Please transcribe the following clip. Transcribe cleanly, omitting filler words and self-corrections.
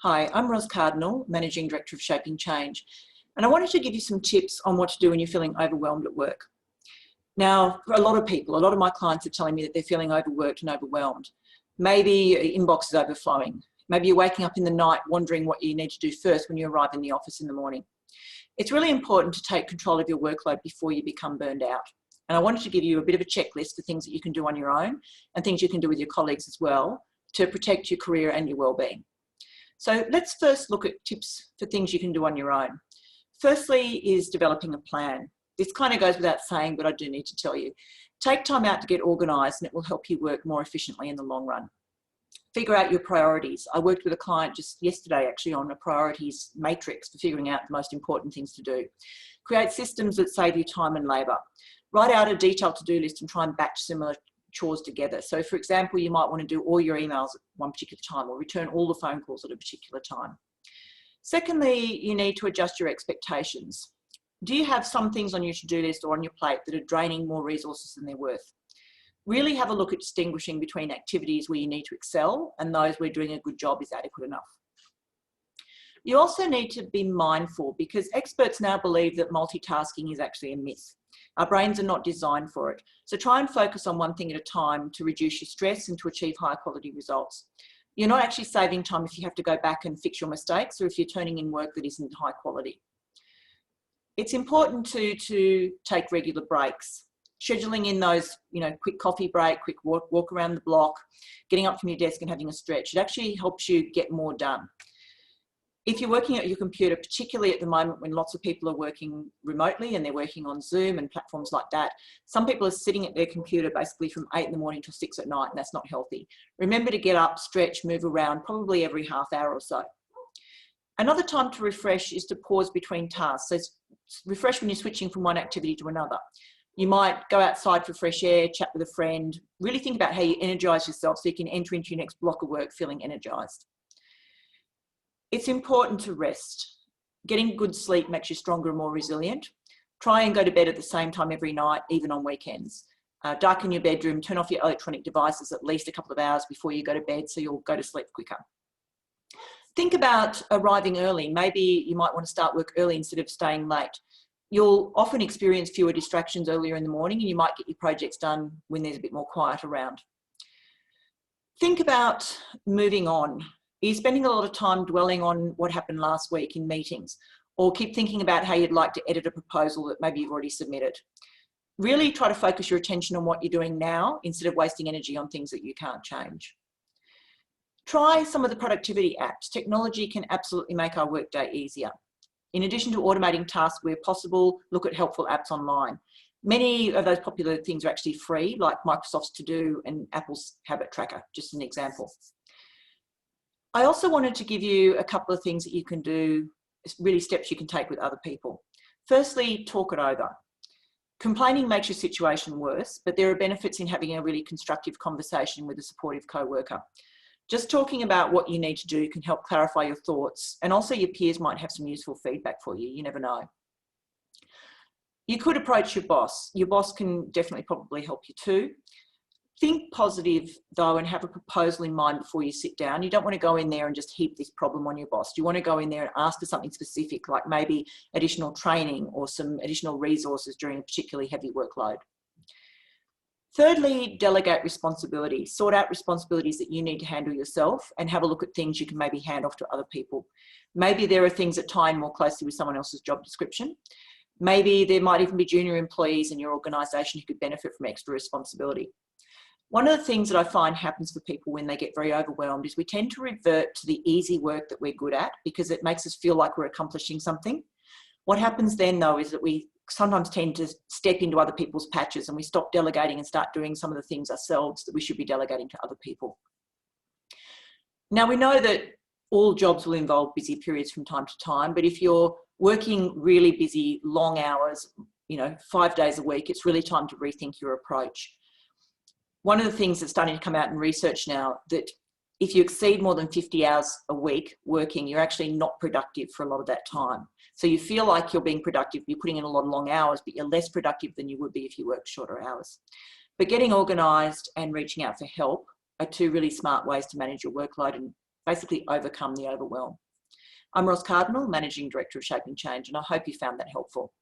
Hi, I'm Ros Cardinal, Managing Director of Shaping Change, and I wanted to give you some tips on what to do when you're feeling overwhelmed at work. Now, for a lot of people, a lot of my clients are telling me that they're feeling overworked and overwhelmed. Maybe your inbox is overflowing. Maybe you're waking up in the night wondering what you need to do first when you arrive in the office in the morning. It's really important to take control of your workload before you become burned out. And I wanted to give you a bit of a checklist for things that you can do on your own and things you can do with your colleagues as well to protect your career and your well-being. So let's first look at tips for things you can do on your own. Firstly is developing a plan. This kind of goes without saying, but I do need to tell you. Take time out to get organised and it will help you work more efficiently in the long run. Figure out your priorities. I worked with a client just yesterday actually on a priorities matrix for figuring out the most important things to do. Create systems that save you time and labour. Write out a detailed to-do list and try and batch similar chores together. So for example, you might want to do all your emails at one particular time or return all the phone calls at a particular time. Secondly, you need to adjust your expectations. Do you have some things on your to-do list or on your plate that are draining more resources than they're worth? Really have a look at distinguishing between activities where you need to excel and those where doing a good job is adequate enough. You also need to be mindful because experts now believe that multitasking is actually a myth. Our brains are not designed for it. So try and focus on one thing at a time to reduce your stress and to achieve higher quality results. You're not actually saving time if you have to go back and fix your mistakes or if you're turning in work that isn't high quality. It's important to take regular breaks. Scheduling in those, quick coffee break, quick walk around the block, getting up from your desk and having a stretch. It actually helps you get more done. If you're working at your computer, particularly at the moment when lots of people are working remotely and they're working on Zoom and platforms like that, some people are sitting at their computer basically from 8 in the morning till 6 at night, and that's not healthy. Remember to get up, stretch, move around, probably every half hour or so. Another time to refresh is to pause between tasks. So refresh when you're switching from one activity to another. You might go outside for fresh air, chat with a friend, really think about how you energize yourself so you can enter into your next block of work feeling energized. It's important to rest. Getting good sleep makes you stronger and more resilient. Try and go to bed at the same time every night, even on weekends. Darken your bedroom, turn off your electronic devices at least a couple of hours before you go to bed so you'll go to sleep quicker. Think about arriving early. Maybe you might want to start work early instead of staying late. You'll often experience fewer distractions earlier in the morning and you might get your projects done when there's a bit more quiet around. Think about moving on. Are you spending a lot of time dwelling on what happened last week in meetings? Or keep thinking about how you'd like to edit a proposal that maybe you've already submitted? Really try to focus your attention on what you're doing now instead of wasting energy on things that you can't change. Try some of the productivity apps. Technology can absolutely make our workday easier. In addition to automating tasks where possible, look at helpful apps online. Many of those popular things are actually free, like Microsoft's To-Do and Apple's Habit Tracker, just an example. I also wanted to give you a couple of things that you can do, really steps you can take with other people. Firstly, talk it over. Complaining makes your situation worse, but there are benefits in having a really constructive conversation with a supportive co-worker. Just talking about what you need to do can help clarify your thoughts, and also your peers might have some useful feedback for you. You never know. You could approach your boss. Your boss can definitely probably help you too. Think positive though and have a proposal in mind before you sit down. You don't want to go in there and just heap this problem on your boss. You want to go in there and ask for something specific, like maybe additional training or some additional resources during a particularly heavy workload. Thirdly, delegate responsibility. Sort out responsibilities that you need to handle yourself and have a look at things you can maybe hand off to other people. Maybe there are things that tie in more closely with someone else's job description. Maybe there might even be junior employees in your organisation who could benefit from extra responsibility. One of the things that I find happens for people when they get very overwhelmed is we tend to revert to the easy work that we're good at because it makes us feel like we're accomplishing something. What happens then though is that we sometimes tend to step into other people's patches and we stop delegating and start doing some of the things ourselves that we should be delegating to other people. Now we know that all jobs will involve busy periods from time to time, but if you're working really busy, long hours, 5 days a week, it's really time to rethink your approach. One of the things that's starting to come out in research now, that if you exceed more than 50 hours a week working, you're actually not productive for a lot of that time. So you feel like you're being productive, you're putting in a lot of long hours, but you're less productive than you would be if you worked shorter hours. But getting organised and reaching out for help are two really smart ways to manage your workload and basically overcome the overwhelm. I'm Ros Cardinal, Managing Director of Shaping Change, and I hope you found that helpful.